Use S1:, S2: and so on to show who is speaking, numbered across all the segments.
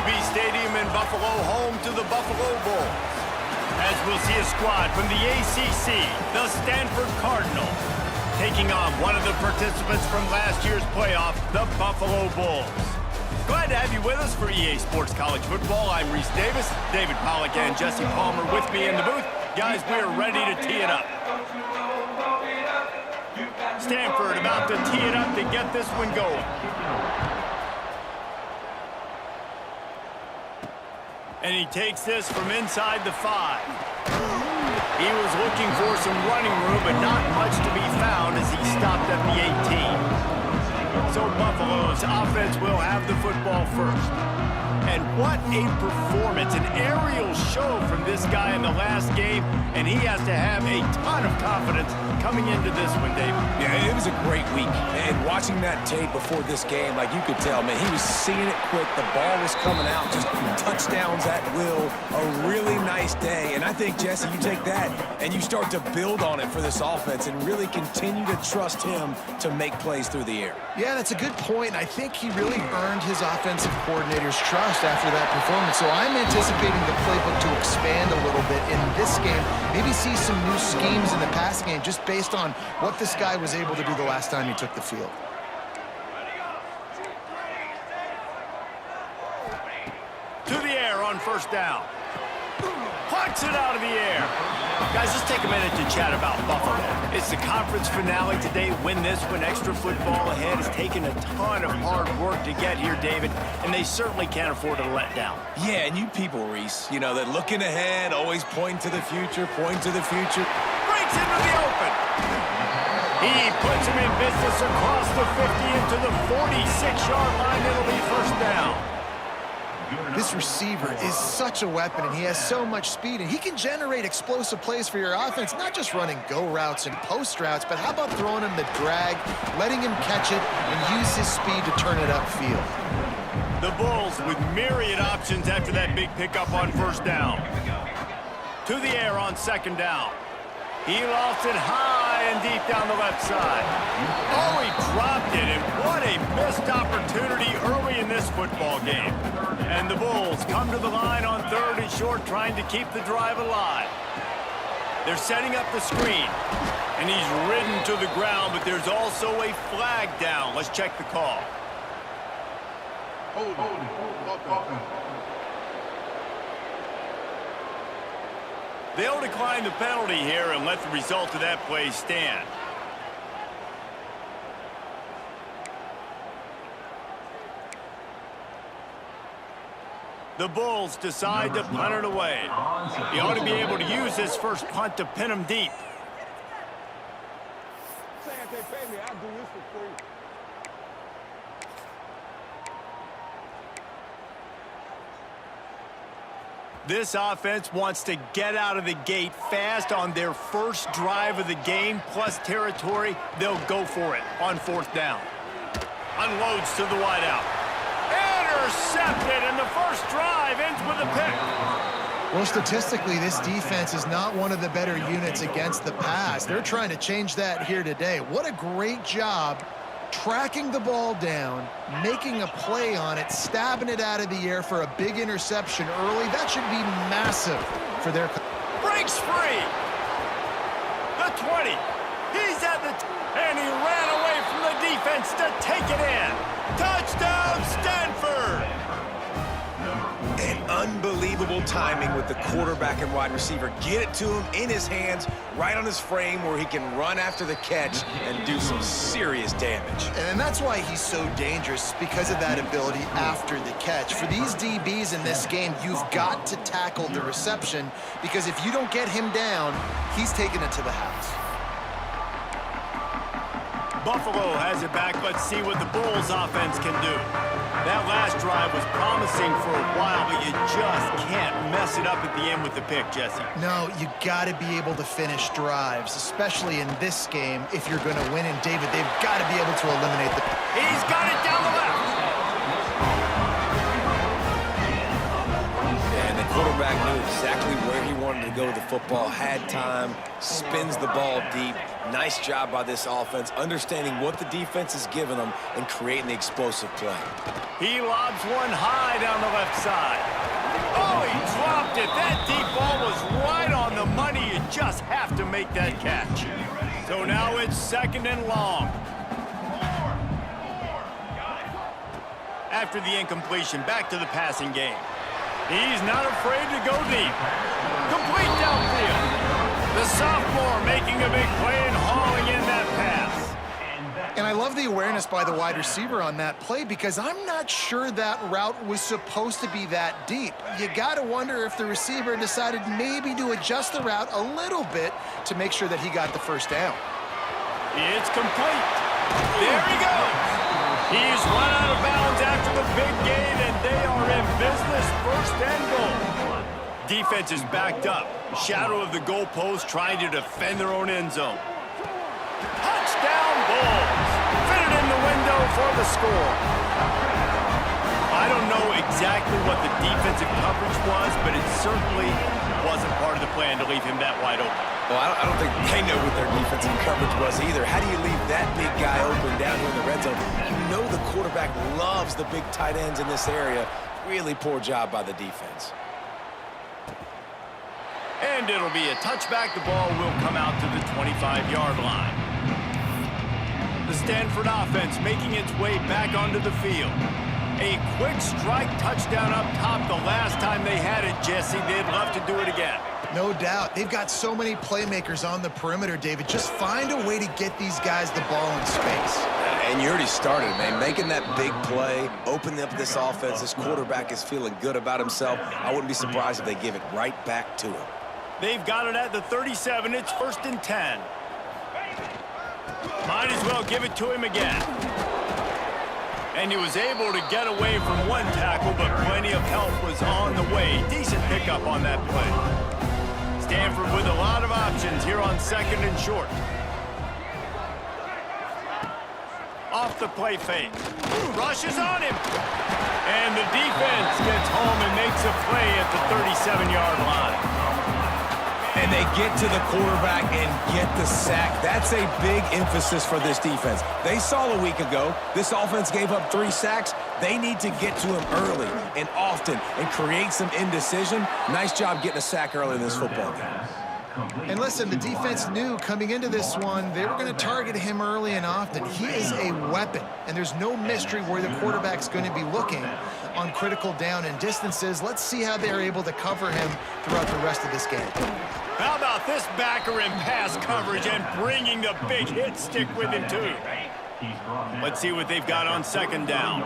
S1: WB Stadium in Buffalo, home to the Buffalo Bulls. As we'll see a squad from the ACC, the Stanford Cardinals, taking on one of the participants from last year's playoff, the Buffalo Bulls. Glad to have you with us for EA Sports College Football. I'm Reese Davis, David Pollack and Jesse Palmer with me in the booth. Guys, we are ready to tee it up. Stanford about to tee it up to get this one going. And he takes this from inside the 5. He was looking for some running room, but not much to be found as he stopped at the 18. So Buffalo's offense will have the football first. And what a performance, an aerial show from this guy in the last game, and he has to have a ton of confidence coming into this one, David.
S2: Yeah, it was a great week. And watching that tape before this game, like you could tell, man, he was seeing it quick. The ball was coming out, just touchdowns at will. A really nice day. And I think, Jesse, you take that and you start to build on it for this offense and really continue to trust him to make plays through the air.
S3: Yeah, that's a good point. I think he really earned his offensive coordinator's trust after that performance. So I'm anticipating the playbook to expand a little bit in this game. Maybe see some new schemes in the pass game just based on what this guy was able to do the last time he took the field.
S1: To the air on first down. Plucks it out of the air. Guys, let's take a minute to chat about Buffalo. It's the conference finale today. Win this one. Extra football ahead. Has taken a ton of hard work to get here, David, and they certainly can't afford to let down.
S2: Yeah, and you people, Reese, you know, that looking ahead, always pointing to the future, Breaks
S1: into the open. He puts him in business across the 50 into the 46-yard line. It'll be first down.
S3: This receiver is such a weapon, and he has so much speed, and he can generate explosive plays for your offense, not just running go routes and post routes, but how about throwing him the drag, letting him catch it, and use his speed to turn it upfield.
S1: The Bulls with myriad options after that big pickup on first down. To the air on second down. He lost it high and deep down the left side. Oh, he dropped it, and what a missed opportunity early in this football game. And the Bulls come to the line on third and short, trying to keep the drive alive. They're setting up the screen, and he's ridden to the ground, but there's also a flag down. Let's check the call. They'll decline the penalty here and let the result of that play stand. The Bulls decide to punt it away. He ought to be able to use this first punt to pin him deep. This offense wants to get out of the gate fast on their first drive of the game, plus territory. They'll go for it on fourth down. Unloads to the wideout. Intercepted, and the first drive ends with a pick.
S3: Well, statistically, this defense is not one of the better units against the pass. They're trying to change that here today. What a great job tracking the ball down, making a play on it, stabbing it out of the air for a big interception early. That should be massive for their...
S1: Breaks free. The 20. He's at the... and he ran away from the defense to take it in. Touchdown, Stanford!
S2: And unbelievable timing with the quarterback and wide receiver. Get it to him in his hands, right on his frame where he can run after the catch and do some serious damage.
S3: And that's why he's so dangerous, because of that ability after the catch. For these DBs in this game, you've got to tackle the reception, because if you don't get him down, he's taking it to the house.
S1: Buffalo has it back. Let's see what the Bulls offense can do. That last drive was promising for a while, but you just can't mess it up at the end with the pick, Jesse.
S3: No, you got to be able to finish drives, especially in this game. If you're going to win, and David, they've got to be able to eliminate the...
S1: He's got it down the left.
S2: And the quarterback knew exactly where he wanted to go with the football, had time, spins the ball deep. Nice job by this offense, understanding what the defense is giving them and creating the explosive play.
S1: He lobs one high down the left side. Oh, he dropped it. That deep ball was right on the money. You just have to make that catch. So now it's 2nd and long. After the incompletion, back to the passing game. He's not afraid to go deep. Complete downfield. The sophomore making a big play and hauling in that pass.
S3: And I love the awareness by the wide receiver on that play because I'm not sure that route was supposed to be that deep. You got to wonder if the receiver decided maybe to adjust the route a little bit to make sure that he got the first down.
S1: It's complete. There he goes. He's run out of bounds after the big gain, and they are in business, 1st and goal. Defense is backed up. Shadow of the goalpost trying to defend their own end zone. Touchdown Bulls. Fitted in the window for the score. I don't know exactly what the defensive coverage was, but it certainly wasn't part of the plan to leave him that wide open.
S2: Well, I don't think they know what their defensive coverage was either. How do you leave that big guy open down here in the red zone? You know the quarterback loves the big tight ends in this area. Really poor job by the defense.
S1: And it'll be a touchback. The ball will come out to the 25-yard line. The Stanford offense making its way back onto the field. A quick strike touchdown up top the last time they had it, Jesse. They'd love to do it again.
S3: No doubt. They've got so many playmakers on the perimeter, David. Just find a way to get these guys the ball in space.
S2: And you already started, man. Making that big play, opening up this offense. This quarterback is feeling good about himself. I wouldn't be surprised if they give it right back to him.
S1: They've got it at the 37. It's 1st and 10. Might as well give it to him again. And he was able to get away from one tackle, but plenty of help was on the way. Decent pickup on that play. Stanford with a lot of options here on 2nd and short. Off the play fake. Rushes on him. And the defense gets home and makes a play at the 37-yard line.
S2: And they get to the quarterback and get the sack. That's a big emphasis for this defense. They saw a week ago, this offense gave up 3 sacks. They need to get to him early and often and create some indecision. Nice job getting a sack early in this football game.
S3: And listen, the defense knew coming into this one, they were going to target him early and often. He is a weapon, and there's no mystery where the quarterback's going to be looking on critical down and distances. Let's see how they're able to cover him throughout the rest of this game.
S1: How about this backer in pass coverage and bringing the big hit stick with him, too? Let's see what they've got on 2nd down.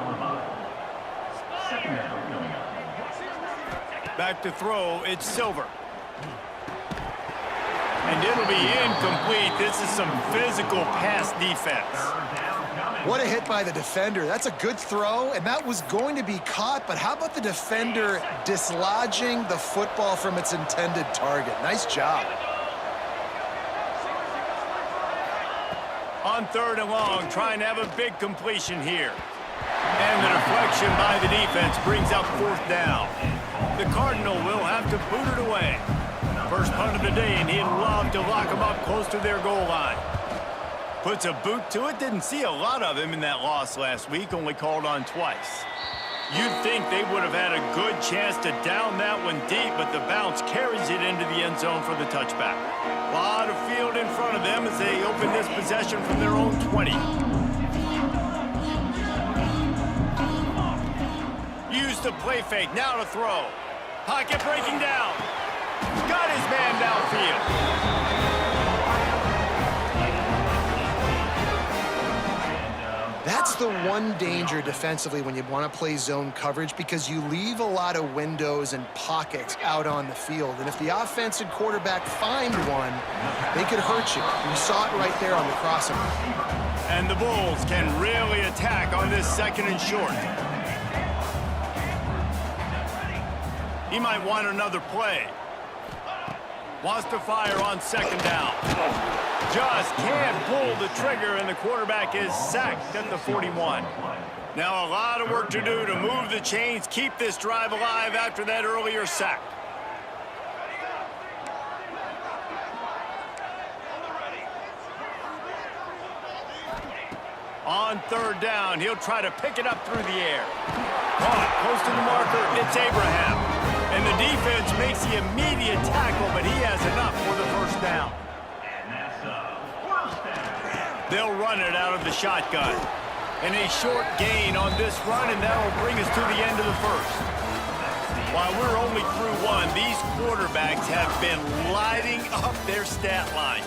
S1: Back to throw, it's Silver. And it'll be incomplete. This is some physical pass defense.
S3: What a hit by the defender. That's a good throw, and that was going to be caught, but how about the defender dislodging the football from its intended target? Nice job.
S1: On 3rd and long, trying to have a big completion here. And the deflection by the defense brings up 4th down. The Cardinal will have to boot it away. First punt of the day, and he'd love to lock them up close to their goal line. Puts a boot to it. Didn't see a lot of him in that loss last week, only called on twice. You'd think they would have had a good chance to down that one deep, but the bounce carries it into the end zone for the touchback. A lot of field in front of them as they open this possession from their own 20. Use the play fake, now to throw. Pocket breaking down. Got his man downfield.
S3: That's the one danger defensively when you want to play zone coverage, because you leave a lot of windows and pockets out on the field. And if the offense and quarterback find one, they could hurt you. You saw it right there on the crossing.
S1: And the Bulls can really attack on this 2nd and short. He might want another play. Wants to fire on second down. Just can't pull the trigger, and the quarterback is sacked at the 41. Now a lot of work to do to move the chains, keep this drive alive after that earlier sack. On third down, he'll try to pick it up through the air. Caught, close to the marker, it's Abraham. And the defense makes the immediate tackle, but he has enough for the first down. They'll run it out of the shotgun. And a short gain on this run, and that will bring us to the end of the first. While we're only through one, these quarterbacks have been lighting up their stat lines.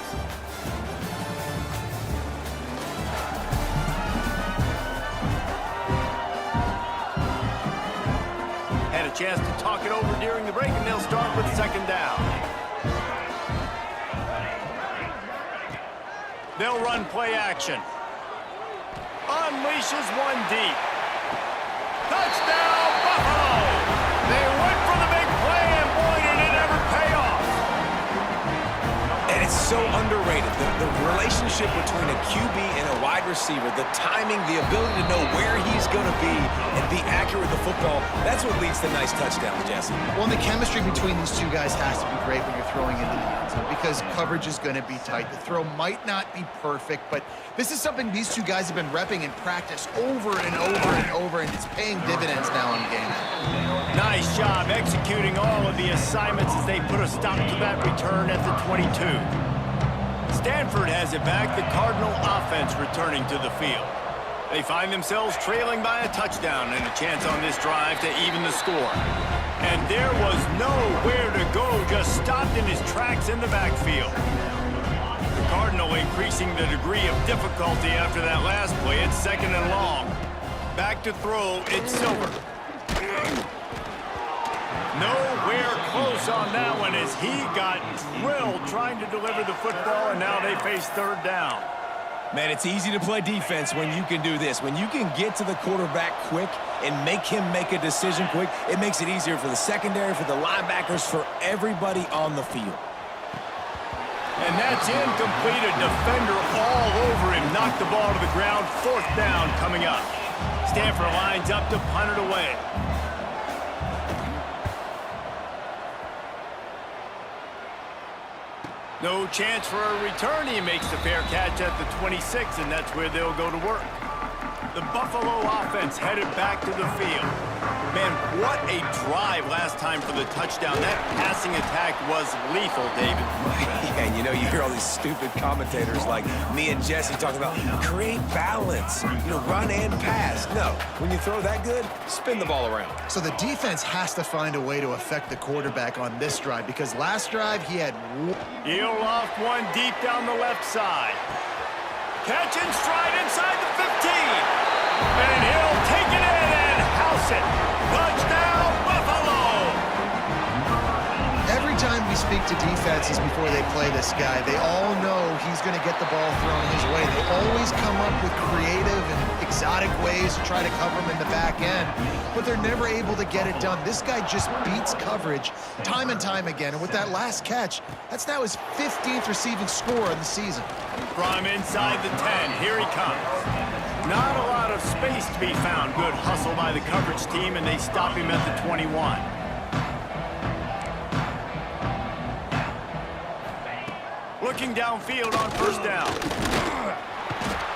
S1: Had a chance to talk it over during the break, and they'll start with second down. They'll run play action. Unleashes one deep. Touchdown, Buffalo! They went for the big play, and boy, did it ever pay off.
S2: And it's so underrated. The relationship between a QB and a wide receiver, the timing, the ability to know where he's going to be and be accurate with the football, that's what leads to nice touchdowns, Jesse.
S3: Well, and the chemistry between these two guys has to be great when you're throwing into the end zone because coverage is going to be tight. The throw might not be perfect, but this is something these two guys have been repping in practice over and over and over, and it's paying dividends now in game.
S1: Nice job executing all of the assignments as they put a stop to that return at the 22. Stanford has it back, the Cardinal offense returning to the field. They find themselves trailing by a touchdown and a chance on this drive to even the score. And there was nowhere to go, just stopped in his tracks in the backfield. The Cardinal increasing the degree of difficulty after that last play. It's second and long. Back to throw, it's Silver. Nowhere close on that one as he got drilled trying to deliver the football, and now they face third down.
S2: Man, it's easy to play defense when you can do this. When you can get to the quarterback quick and make him make a decision quick, it makes it easier for the secondary, for the linebackers, for everybody on the field.
S1: And that's incomplete. A defender all over him. Knocked the ball to the ground. Fourth down coming up. Stanford lines up to punt it away. No chance for a return. He makes the fair catch at the 26, and that's where they'll go to work. The Buffalo offense headed back to the field. Man, what a drive last time for the touchdown. That passing attack was lethal, David.
S2: Yeah, and you know, you hear all these stupid commentators like me and Jesse talking about create balance, run and pass. No, when you throw that good, spin the ball around.
S3: So the defense has to find a way to affect the quarterback on this drive because last drive he had...
S1: He'll loft one deep down the left side. Catch and stride inside the 15. And he'll take it in and house it. Touchdown, Buffalo!
S3: Every time we speak to defenses before they play this guy, they all know he's going to get the ball thrown his way. They always come up with creative and exotic ways to try to cover him in the back end, but they're never able to get it done. This guy just beats coverage time and time again, and with that last catch, that's now his 15th receiving score of the season.
S1: From inside the 10, here he comes. Not a lot of space to be found. Good hustle by the coverage team, and they stop him at the 21. Looking downfield on first down.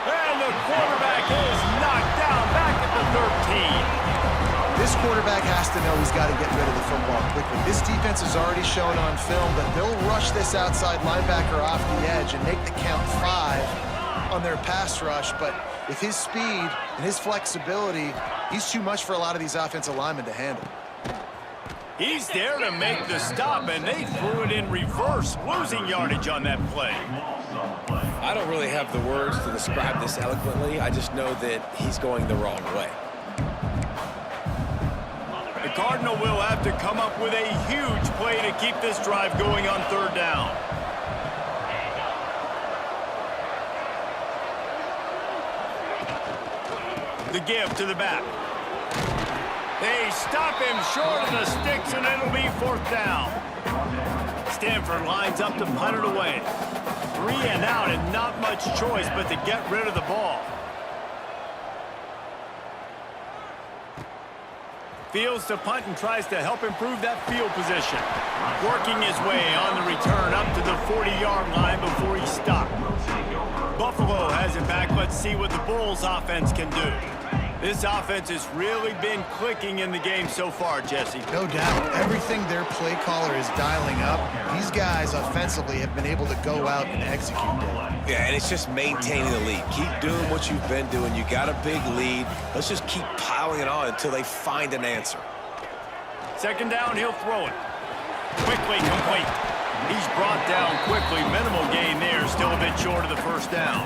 S1: And the quarterback is knocked down back at the 13.
S3: This quarterback has to know he's got to get rid of the football quickly. This defense has already shown on film that they'll rush this outside linebacker off the edge and make the count 5 on their pass rush, but with his speed and his flexibility, he's too much for a lot of these offensive linemen to handle.
S1: He's there to make the stop, and they threw it in reverse, losing yardage on that play.
S2: I don't really have the words to describe this eloquently. I just know that he's going the wrong way.
S1: The Cardinal will have to come up with a huge play to keep this drive going on third down. The give to the back. They stop him short of the sticks, and it'll be fourth down. Stanford lines up to punt it away. 3 and out and not much choice but to get rid of the ball. Fields to punt and tries to help improve that field position. Working his way on the return up to the 40-yard line before he stopped. Buffalo has it back. Let's see what the Bulls offense can do. This offense has really been clicking in the game so far, Jesse.
S3: No doubt. Everything their play caller is dialing up, these guys offensively have been able to go out and execute that.
S2: Yeah, and it's just maintaining the lead. Keep doing what you've been doing. You got a big lead. Let's just keep piling it on until they find an answer.
S1: Second down, he'll throw it. Quickly complete. He's brought down quickly. Minimal gain there, still a bit short of the first down.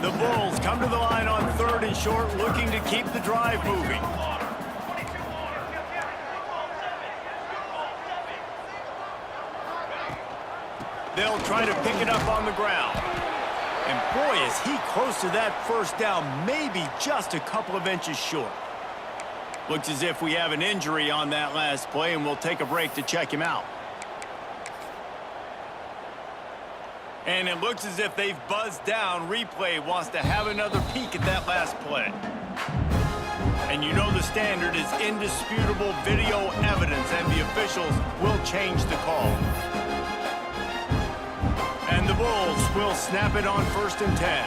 S1: The Bulls come to the line on 3rd and short, looking to keep the drive moving. They'll try to pick it up on the ground. And boy, is he close to that first down, maybe just a couple of inches short. Looks as if we have an injury on that last play, and we'll take a break to check him out. And it looks as if they've buzzed down. Replay wants to have another peek at that last play. And you know the standard is indisputable video evidence, and the officials will change the call. And the Bulls will snap it on 1st and 10.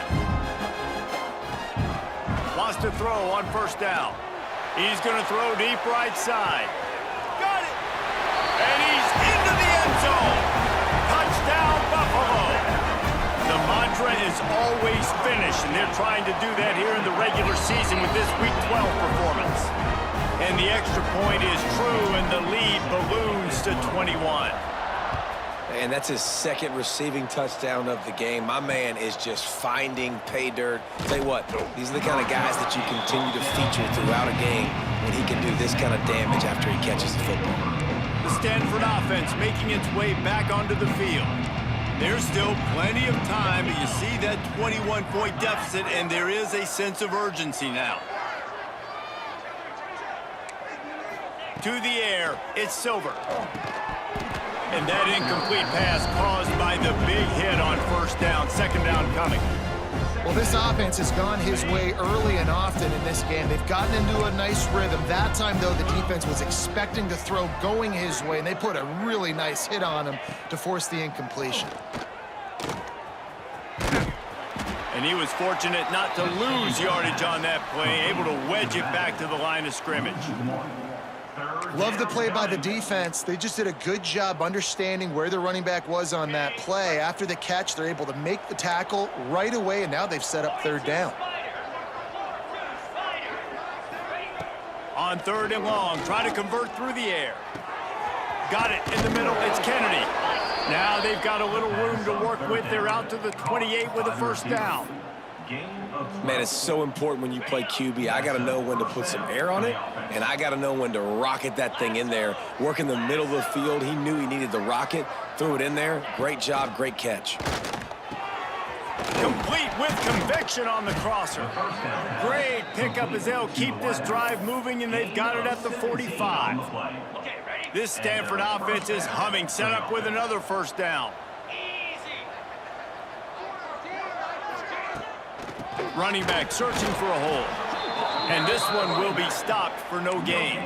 S1: Wants to throw on 1st down. He's going to throw deep right side. Got it! And he's into the end zone. Touchdown, Buffalo. The mantra is always finish, and they're trying to do that here in the regular season with this Week 12 performance. And the extra point is true, and the lead balloons to 21.
S2: And that's his 2nd receiving touchdown of the game. My man is just finding pay dirt. Tell you what, these are the kind of guys that you continue to feature throughout a game when he can do this kind of damage after he catches the football.
S1: The Stanford offense making its way back onto the field. There's still plenty of time, but you see that 21-point deficit, and there is a sense of urgency now. To the air, it's Silver. And that incomplete pass caused by the big hit on 1st down. 2nd down coming.
S3: Well, this offense has gone his way early and often in this game. They've gotten into a nice rhythm. That time, though, the defense was expecting to throw going his way, and they put a really nice hit on him to force the incompletion.
S1: And he was fortunate not to lose yardage on that play, able to wedge it back to the line of scrimmage.
S3: Love the play by the defense. They just did a good job understanding where the running back was on that play. After the catch, they're able to make the tackle right away, and now they've set up 3rd down.
S1: On 3rd and long, try to convert through the air. Got it in the middle. It's Kennedy. Now they've got a little room to work with. They're out to the 28 with a 1st down.
S2: Man, it's so important when you play QB. I got to know when to put some air on it, and I got to know when to rocket that thing in there. Work in the middle of the field. He knew he needed the rocket. Threw it in there. Great job, great catch.
S1: Complete with conviction on the crosser. Great pickup as they'll keep this drive moving, and they've got it at the 45. This Stanford offense is humming, set up with another 1st down. Running back searching for a hole. And this one will be stopped for no gain.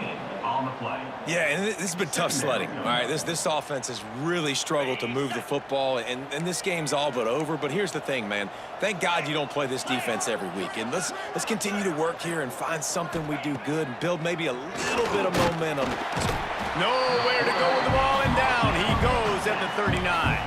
S2: Yeah, and this has been tough sledding. All right, this offense has really struggled to move the football, and this game's all but over. But here's the thing, man. Thank God you don't play this defense every week. And let's continue to work here and find something we do good and build maybe a little bit of momentum.
S1: Nowhere to go with the ball, and down he goes at the 39.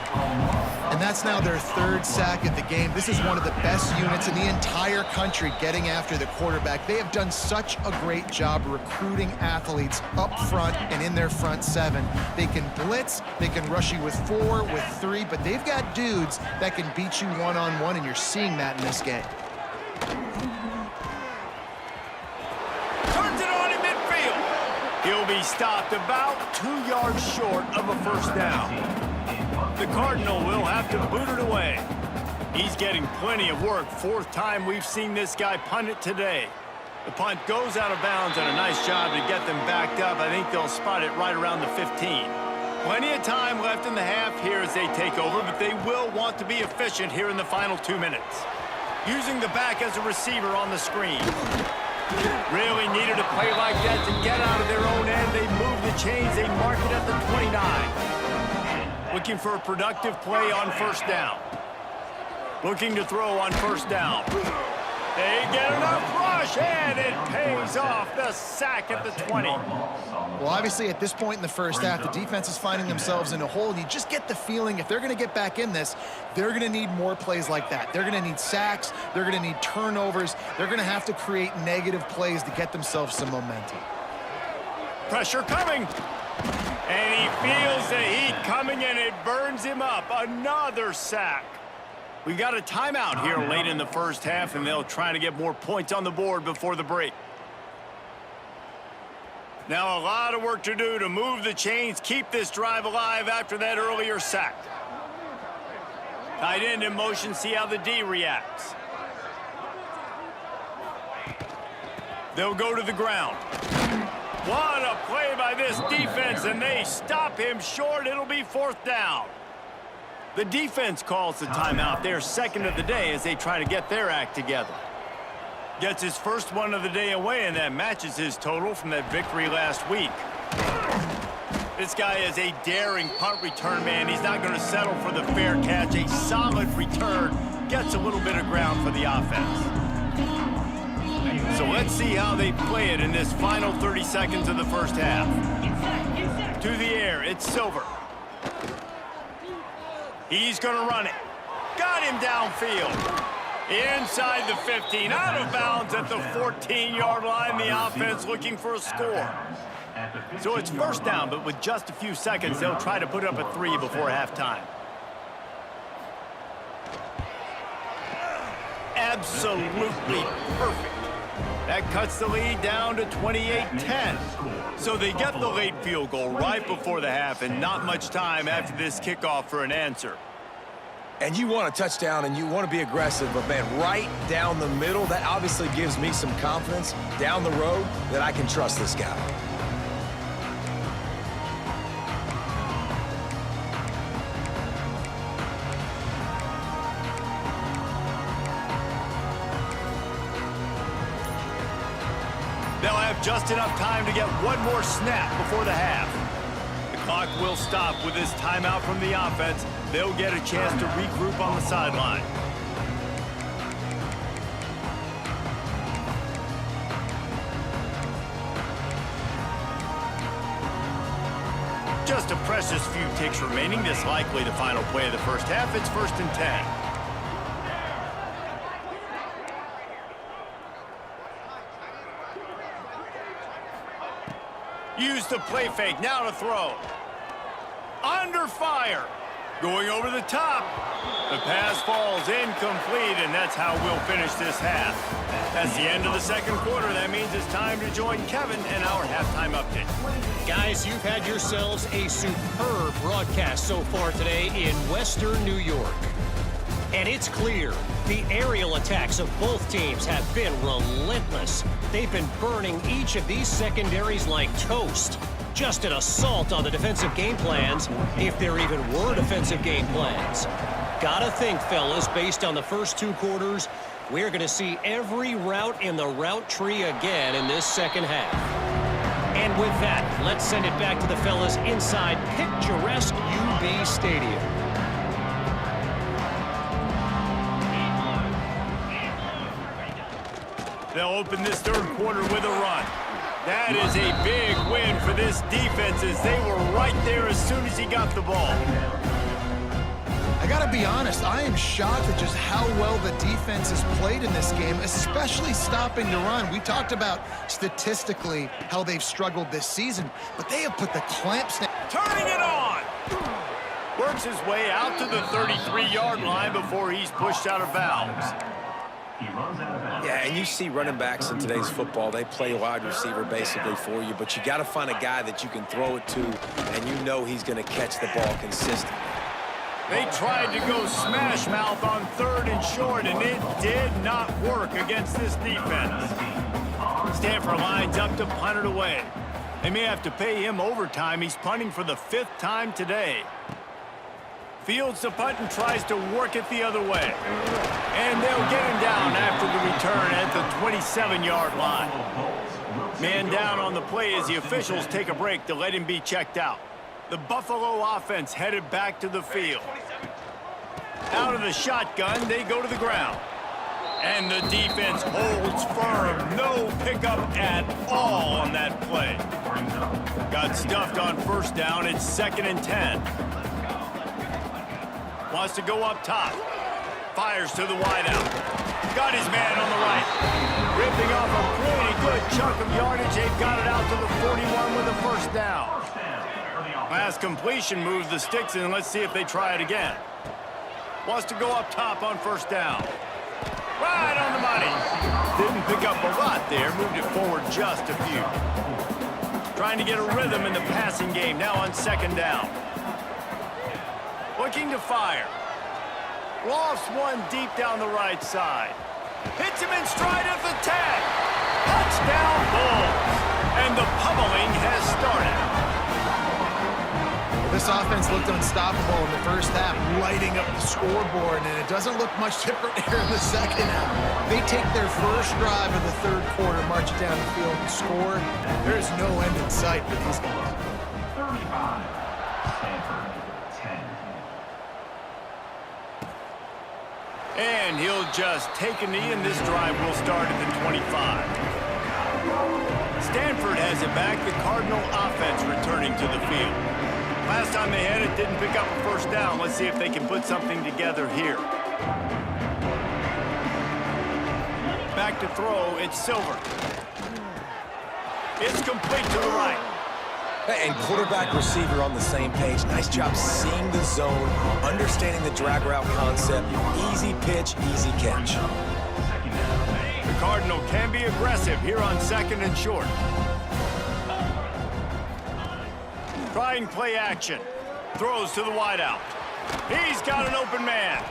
S3: And that's now their 3rd sack of the game. This is one of the best units in the entire country getting after the quarterback. They have done such a great job recruiting athletes up front and in their front 7. They can blitz, they can rush you with 4, with 3, but they've got dudes that can beat you one-on-one, and you're seeing that in this game.
S1: Turns it on in midfield. He'll be stopped about 2 yards short of a 1st down. The Cardinal will have to boot it away. He's getting plenty of work. 4th time we've seen this guy punt it today. The punt goes out of bounds, and a nice job to get them backed up. I think they'll spot it right around the 15. Plenty of time left in the half here as they take over, but they will want to be efficient here in the final 2 minutes. Using the back as a receiver on the screen. Really needed a play like that to get out of their own end. They move the chains. They mark it at the 29. Looking for a productive play on first down. Looking to throw on first down. They get enough rush, and it pays off. The sack at the 20.
S3: Well, obviously, at this point in the first half, the defense is finding themselves in a hole. You just get the feeling if they're going to get back in this, they're going to need more plays like that. They're going to need sacks. They're going to need turnovers. They're going to have to create negative plays to get themselves some momentum.
S1: Pressure coming. And he feels the heat coming, and it burns him up. Another sack. We've got a timeout here late in the first half, and they'll try to get more points on the board before the break. Now a lot of work to do to move the chains, keep this drive alive after that earlier sack. Tight end in motion, see how the D reacts. They'll go to the ground. What a play by this defense, and they stop him short. It'll be fourth down. The defense calls the timeout, their second of the day, as they try to get their act together. Gets his first one of the day away, and that matches his total from that victory last week. This guy is a daring punt return man. He's not going to settle for the fair catch. A solid return. Gets a little bit of ground for the offense. So let's see how they play it in this final 30 seconds of the first half. To the air, it's Silver. He's going to run it. Got him downfield. Inside the 15, out of bounds at the 14-yard line. The offense looking for a score. So it's first down, but with just a few seconds, they'll try to put up a 3 before halftime. Absolutely perfect. That cuts the lead down to 28-10. So they get the late field goal right before the half, and not much time after this kickoff for an answer.
S2: And you want a touchdown and you want to be aggressive, but man, right down the middle, that obviously gives me some confidence down the road that I can trust this guy.
S1: They'll have just enough time to get one more snap before the half. The clock will stop with this timeout from the offense. They'll get a chance to regroup on the sideline. Just a precious few ticks remaining. This likely the final play of the first half. It's 1st and 10. Use the play fake, now to throw. Under fire. Going over the top. The pass falls incomplete, and that's how we'll finish this half. That's the end of the second quarter. That means it's time to join Kevin and our halftime update.
S4: Guys, you've had yourselves a superb broadcast so far today in Western New York. And it's clear the aerial attacks of both teams have been relentless. They've been burning each of these secondaries like toast. Just an assault on the defensive game plans, if there even were defensive game plans. Gotta think, fellas, based on the first 2 quarters, we're going to see every route in the route tree again in this second half. And with that, let's send it back to the fellas inside picturesque UB Stadium.
S1: They'll open this third quarter with a run. That is a big win for this defense as they were right there as soon as he got the ball.
S3: I got to be honest, I am shocked at just how well the defense has played in this game, especially stopping the run. We talked about statistically how they've struggled this season, but they have put the clamps down.
S1: Turning it on! Works his way out to the 33-yard line before he's pushed out of bounds.
S2: Yeah, and you see running backs in today's football, they play wide receiver basically for you, but you got to find a guy that you can throw it to, and you know he's going to catch the ball consistently.
S1: They tried to go smash mouth on 3rd and short, and it did not work against this defense. Stanford lines up to punt it away. They may have to pay him overtime. He's punting for the 5th time today. Fields the punt and tries to work it the other way. And they'll get him down after the return at the 27-yard line. Man down on the play as the officials take a break to let him be checked out. The Buffalo offense headed back to the field. Out of the shotgun, they go to the ground. And the defense holds firm. No pickup at all on that play. Got stuffed on first down. It's 2nd and 10. Wants to go up top. Fires to the wideout. Got his man on the right. Ripping off a pretty good chunk of yardage. They've got it out to the 41 with a first down. Last completion moves the sticks in. Let's see if they try it again. Wants to go up top on first down. Right on the money. Didn't pick up a lot there. Moved it forward just a few. Trying to get a rhythm in the passing game. Now on 2nd down. Looking to fire. Lofts one deep down the right side. Hits him in stride at the 10. Touchdown Bulls. And the pummeling has started.
S3: This offense looked unstoppable in the first half, lighting up the scoreboard, and it doesn't look much different here in the second half. They take their first drive of the 3rd quarter, march it down the field and score. There is no end in sight for these guys.
S5: 35, Stanford, 10.
S1: And he'll just take a knee, and this drive will start at the 25. Stanford has it back. The Cardinal offense returning to the field. Last time they had it, didn't pick up a first down. Let's see if they can put something together here. Back to throw, it's Silver. It's complete to the right.
S2: And quarterback receiver on the same page. Nice job seeing the zone, understanding the drag route concept. Easy pitch, easy catch.
S1: The Cardinal can be aggressive here on 2nd and short. Trying play action. Throws to the wideout. He's got an open man.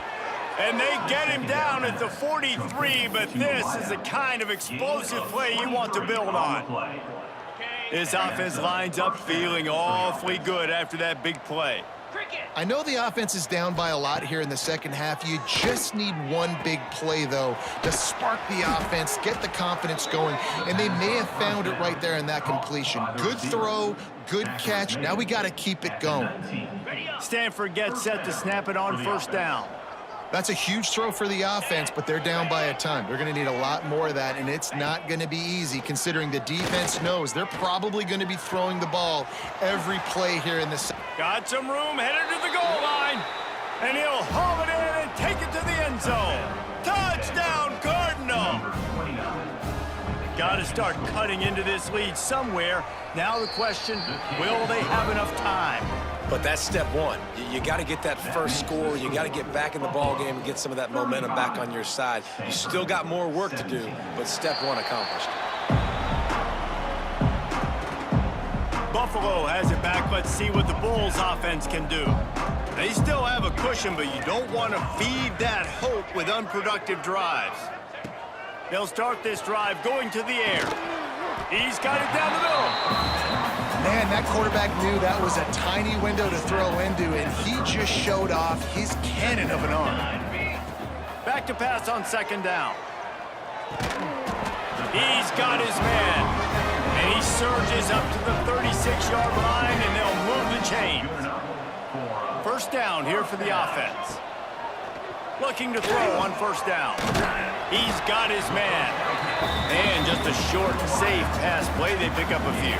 S1: And they get him down at the 43, but this is the kind of explosive play you want to build on. This offense lines up feeling awfully good after that big play.
S3: I know the offense is down by a lot here in the second half. You just need one big play, though, to spark the offense, get the confidence going, and they may have found it right there in that completion. Good throw, good catch. Now we got to keep it going.
S1: Stanford gets set to snap it on first down.
S3: That's a huge throw for the offense, but they're down by a ton. They're going to need a lot more of that, and it's not going to be easy considering the defense knows they're probably going to be throwing the ball every play here in the...
S1: Got some room, headed to the goal line, and he'll haul it in and take it to the end zone. Touchdown, Cardinal! Got to start cutting into this lead somewhere. Now the question, will they have enough time?
S2: But that's step one. You got to get that first score. You got to get back in the ball game and get some of that momentum back on your side. You still got more work to do, but step one accomplished.
S1: Buffalo has it back. Let's see what the Bulls offense can do. They still have a cushion, but you don't want to feed that hope with unproductive drives. They'll start this drive going to the air. He's got it down the middle.
S3: Man, that quarterback knew that was a tiny window to throw into, and he just showed off his cannon of an arm.
S1: Back to pass on 2nd down. He's got his man, and he surges up to the 36-yard line, and they'll move the chains. First down here for the offense. Looking to throw on first down. He's got his man. And just a short, safe pass play. They pick up a few.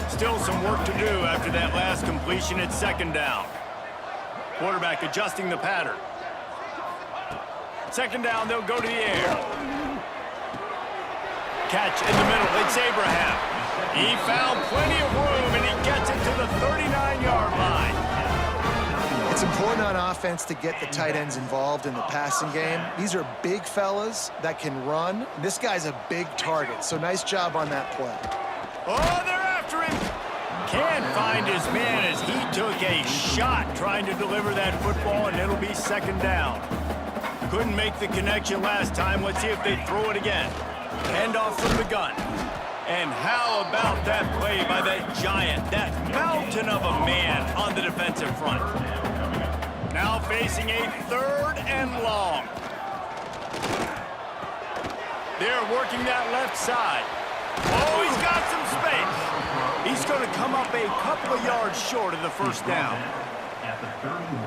S1: Still some work to do after that last completion at 2nd down. Quarterback adjusting the pattern. 2nd down, they'll go to the air. Catch in the middle, it's Abraham. He found plenty of room, and he gets it to the 39-yard line.
S3: It's important on offense to get the tight ends involved in the passing game. These are big fellas that can run. This guy's a big target, so nice job on that play.
S1: Oh, they're after him. Can't find his man as he took a shot trying to deliver that football, and it'll be 2nd down. Couldn't make the connection last time. Let's see if they throw it again. Handoff from the gun. And how about that play by that giant, that mountain of a man on the defensive front? Now facing a 3rd and long. They're working that left side. Oh, he's got some space. He's going to come up a couple of yards short of the first down.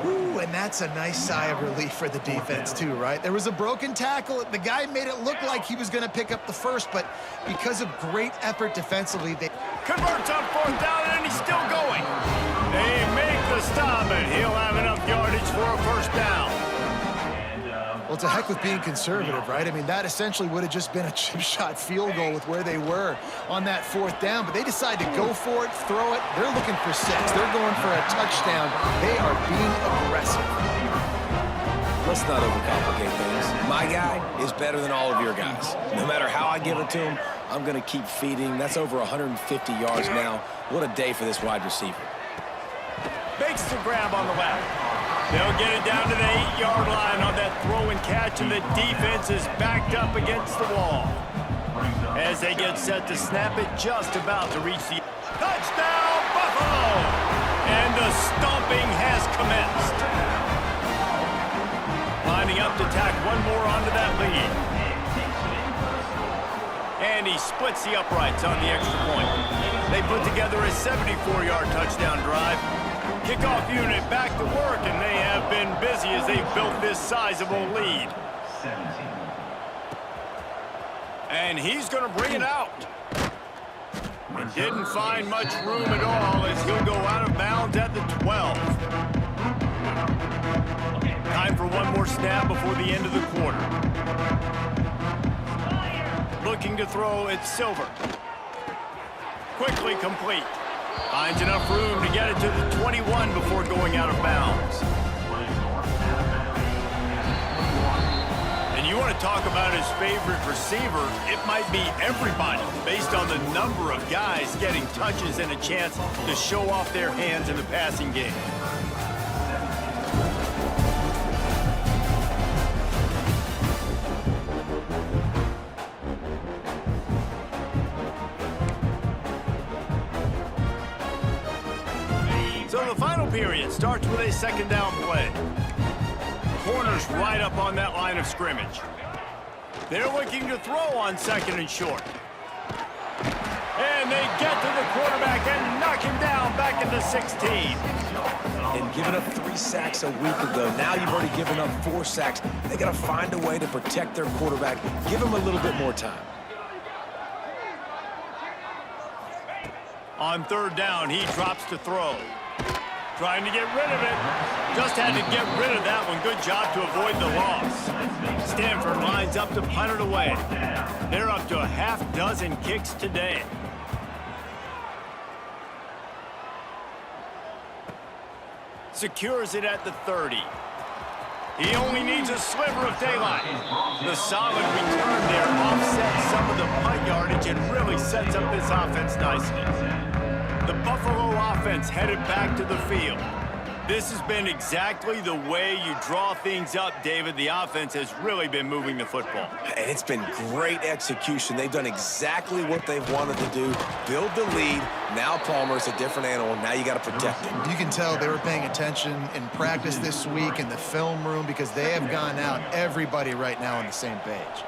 S3: Ooh, and that's a nice sigh of relief for the defense too, right? There was a broken tackle. The guy made it look like he was going to pick up the first, but because of great effort defensively, they
S1: Converts on 4th down, and he's still going. They make the stop, and he'll have enough yardage for a first down.
S3: Well, it's a heck with being conservative, right? I mean, that essentially would have just been a chip shot field goal with where they were on that 4th down, but they decide to go for it, throw it. They're looking for 6. They're going for a touchdown. They are being aggressive.
S2: Let's not overcomplicate things. My guy is better than all of your guys. No matter how I give it to him, I'm going to keep feeding. That's over 150 yards now. What a day for this wide receiver.
S1: Makes the grab on the left. They'll get it down to the 8-yard line on that throw and catch, and the defense is backed up against the wall. As they get set to snap it, just about to reach the touchdown, Buffalo! And the stomping has commenced. Lining up to tack one more onto that lead. And he splits the uprights on the extra point. They put together a 74-yard touchdown drive. Kickoff unit back to work, and they have been busy as they've built this sizable lead. And he's going to bring it out. And didn't find much room at all as he'll go out of bounds at the 12. Time for one more snap before the end of the quarter. Looking to throw, it's Silver. Quickly complete. Finds enough room to get it to the 21 before going out of bounds. And you want to talk about his favorite receiver, it might be everybody, based on the number of guys getting touches and a chance to show off their hands in the passing game. So the final period starts with a 2nd down play. Corners right up on that line of scrimmage. They're looking to throw on 2nd and short. And they get to the quarterback and knock him down back into 16.
S2: And giving up 3 sacks a week ago, now you've already given up 4 sacks. They got to find a way to protect their quarterback. Give him a little bit more time.
S1: On 3rd down, he drops to throw. Trying to get rid of it. Just had to get rid of that one. Good job to avoid the loss. Stanford lines up to punt it away. They're up to a half-dozen kicks today. Secures it at the 30. He only needs a sliver of daylight. The solid return there offsets some of the punt yardage and really sets up this offense nicely. The Buffalo offense headed back to the field. This has been exactly the way you draw things up, David. The offense has really been moving the football.
S2: And it's been great execution. They've done exactly what they've wanted to do. Build the lead. Now Palmer's a different animal. Now you got to protect him.
S3: You can tell they were paying attention in practice this week in the film room because they have gone out, everybody right now on the same page.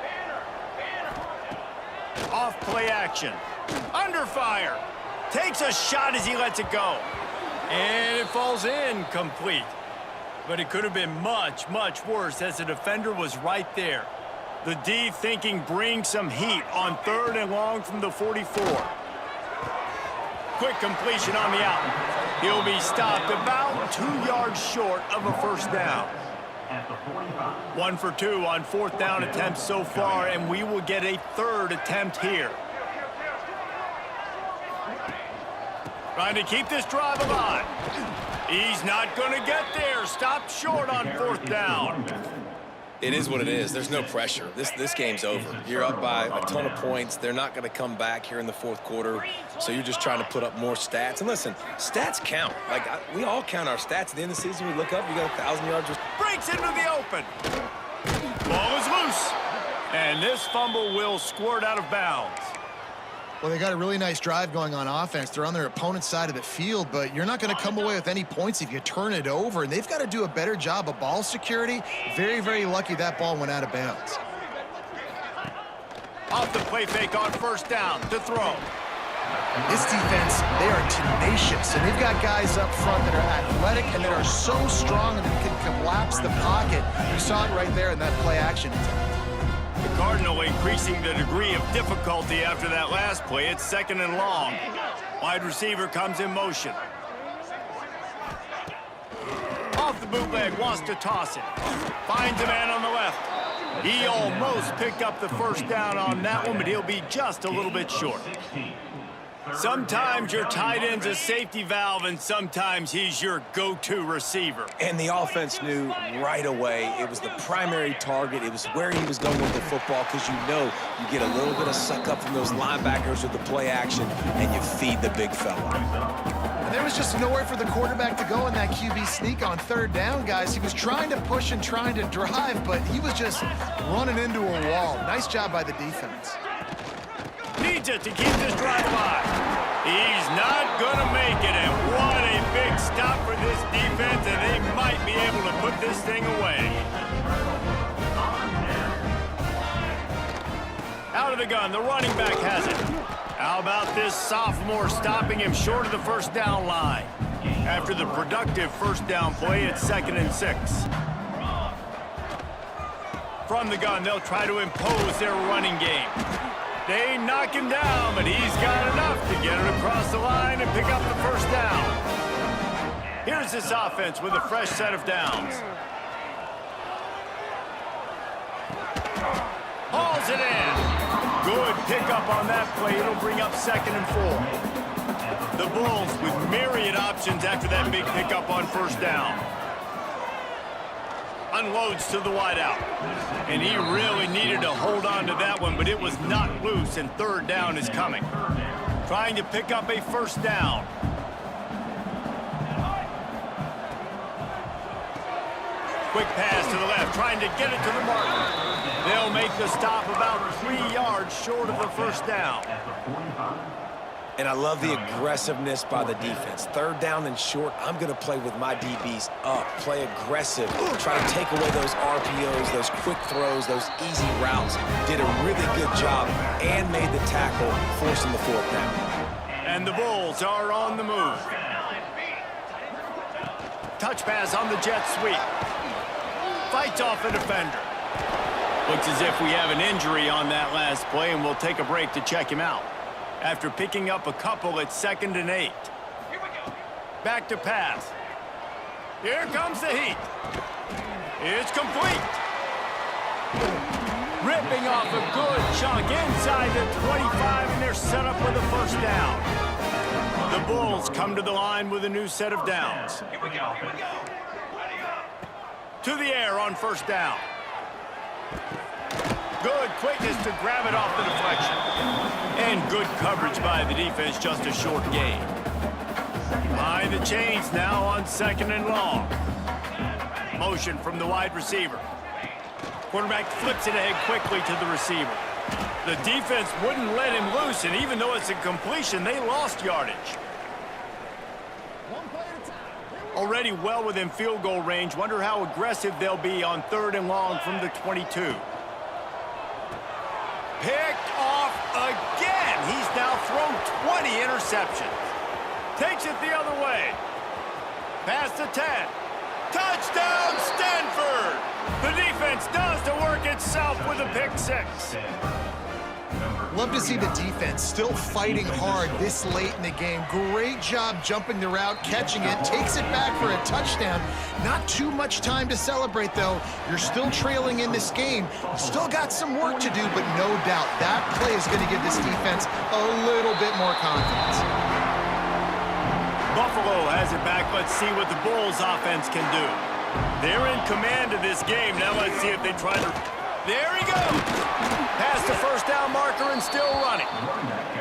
S1: Off play action. Under fire. Takes a shot as he lets it go. And it falls in complete. But it could have been much, much worse as the defender was right there. The D thinking bring some heat on 3rd and long from the 44. Quick completion on the out. He'll be stopped about 2 yards short of a first down. 1 for 2 on 4th down attempts so far, and we will get a 3rd attempt here. Trying to keep this drive alive. He's not going to get there. Stopped short on 4th down.
S2: It is what it is. There's no pressure. This game's over. You're up by a ton of points. They're not going to come back here in the 4th quarter. So you're just trying to put up more stats. And listen, stats count. Like, we all count our stats. At the end of the season, we look up, you got 1,000 yards.
S1: Breaks into the open. Ball is loose. And this fumble will squirt out of bounds.
S3: Well, they got a really nice drive going on offense. They're on their opponent's side of the field, but you're not going to come away with any points if you turn it over, and they've got to do a better job of ball security. Very, very lucky that ball went out of bounds.
S1: Off the play fake on first down to throw.
S3: This defense, they are tenacious, and they've got guys up front that are athletic and that are so strong and that can collapse the pocket. You saw it right there in that play action attempt.
S1: The Cardinal increasing the degree of difficulty after that last play. It's 2nd and long. Wide receiver comes in motion. Off the bootleg, wants to toss it. Finds a man on the left. He almost picked up the first down on that one, but he'll be just a little bit short. Sometimes your tight end's a safety valve, and sometimes he's your go-to receiver.
S2: And the offense knew right away it was the primary target. It was where he was going with the football, because you know you get a little bit of suck up from those linebackers with the play action, and you feed the big fella.
S3: And there was just nowhere for the quarterback to go in that QB sneak on 3rd down, guys. He was trying to push and trying to drive, but he was just running into a wall. Nice job by the defense.
S1: Needs it to keep this drive alive. He's not going to make it, and what a big stop for this defense, and they might be able to put this thing away. Out of the gun, the running back has it. How about this sophomore stopping him short of the first down line? After the productive first down play, it's 2nd and 6. From the gun, they'll try to impose their running game. They knock him down, but he's got enough to get it across the line and pick up the first down. Here's this offense with a fresh set of downs. Hauls it in. Good pickup on that play. It'll bring up 2nd and 4. The Bulls with myriad options after that big pickup on first down. Unloads to the wideout. And he really needed to hold on to that one, but it was not loose, and 3rd down is coming. Trying to pick up a first down. Quick pass to the left, trying to get it to the marker. They'll make the stop about 3 yards short of the first down.
S2: And I love the aggressiveness by the defense. 3rd down and short, I'm going to play with my DBs up, play aggressive, try to take away those RPOs, those quick throws, those easy routes. Did a really good job and made the tackle, forcing the 4th down.
S1: And the Bulls are on the move. Touch pass on the jet sweep. Fights off a defender. Looks as if we have an injury on that last play, and we'll take a break to check him out. After picking up a couple, it's 2nd and 8. Back to pass. Here comes the heat. It's complete. Ripping off a good chunk inside the 25, and they're set up with a first down. The Bulls come to the line with a new set of downs. To the air on first down. Good quickness to grab it off the deflection. And good coverage by the defense, just a short gain. Behind the chains now on 2nd and long. Motion from the wide receiver. Quarterback flips it ahead quickly to the receiver. The defense wouldn't let him loose, and even though it's a completion, they lost yardage. Already well within field goal range. Wonder how aggressive they'll be on 3rd and long from the 22. Picked off again. He's now thrown 20 interceptions. Takes it the other way. Past the 10. Touchdown, Stanford! The defense does the work itself with a pick 6.
S3: Love to see the defense still fighting hard this late in the game. Great job jumping the route, catching it, takes it back for a touchdown. Not too much time to celebrate, though. You're still trailing in this game. Still got some work to do, but no doubt that play is going to give this defense a little bit more confidence.
S1: Buffalo has it back. Let's see what the Bulls offense can do. They're in command of this game. Now let's see if they try to... There he goes! Past the first down marker and still running.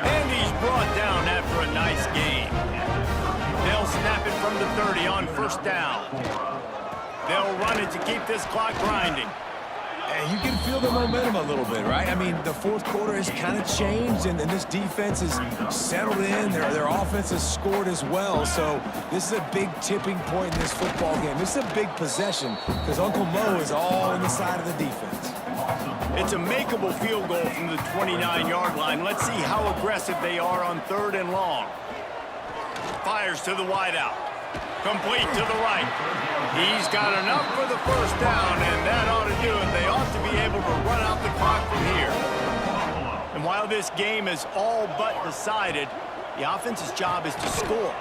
S1: And he's brought down after a nice gain. They'll snap it from the 30 on first down. They'll run it to keep this clock grinding.
S2: And you can feel the momentum a little bit, right? I mean, the fourth quarter has kind of changed, and this defense is settled in. Their offense has scored as well. So this is a big tipping point in this football game. This is a big possession because Uncle Mo is all on the side of the defense.
S1: It's a makeable field goal from the 29-yard line. Let's see how aggressive they are on 3rd and long. Fires to the wideout. Complete to the right. He's got enough for the first down, and that ought to do it. They ought to be able to run out the clock from here. And while this game is all but decided, the offense's job is to score.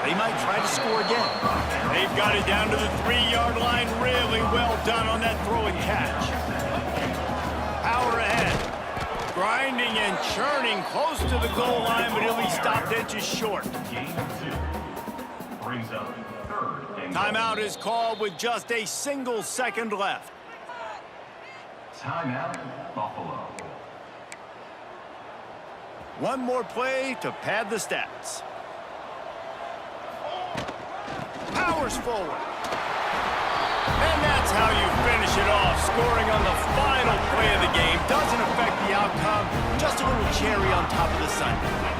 S1: They might try to score again. They've got it down to the 3-yard line. Really well done on that throw and catch. Power ahead. Grinding and churning close to the goal line, but he'll be stopped inches short. Timeout is called with just a single second left.
S5: Timeout, Buffalo.
S1: One more play to pad the stats. Powers forward. And that's how you finish it off. Scoring on the final play of the game doesn't affect the outcome. Just a little cherry on top of the sundae.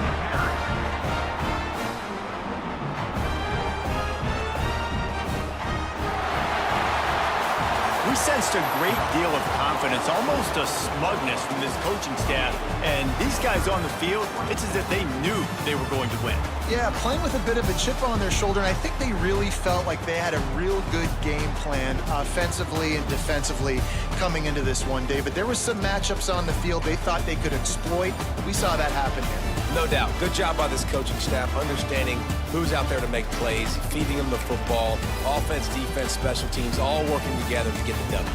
S1: We sensed a great deal of confidence, almost a smugness from this coaching staff. And these guys on the field, it's as if they knew they were going to win.
S3: Yeah, playing with a bit of a chip on their shoulder, and I think they really felt like they had a real good game plan offensively and defensively coming into this one, David. There was some matchups on the field they thought they could exploit. We saw that happen here.
S2: No doubt. Good job by this coaching staff, understanding who's out there to make plays, feeding them the football, offense, defense, special teams, all working together to get the W.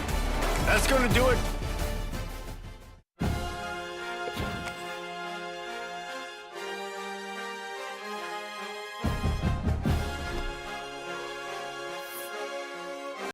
S1: That's going to do it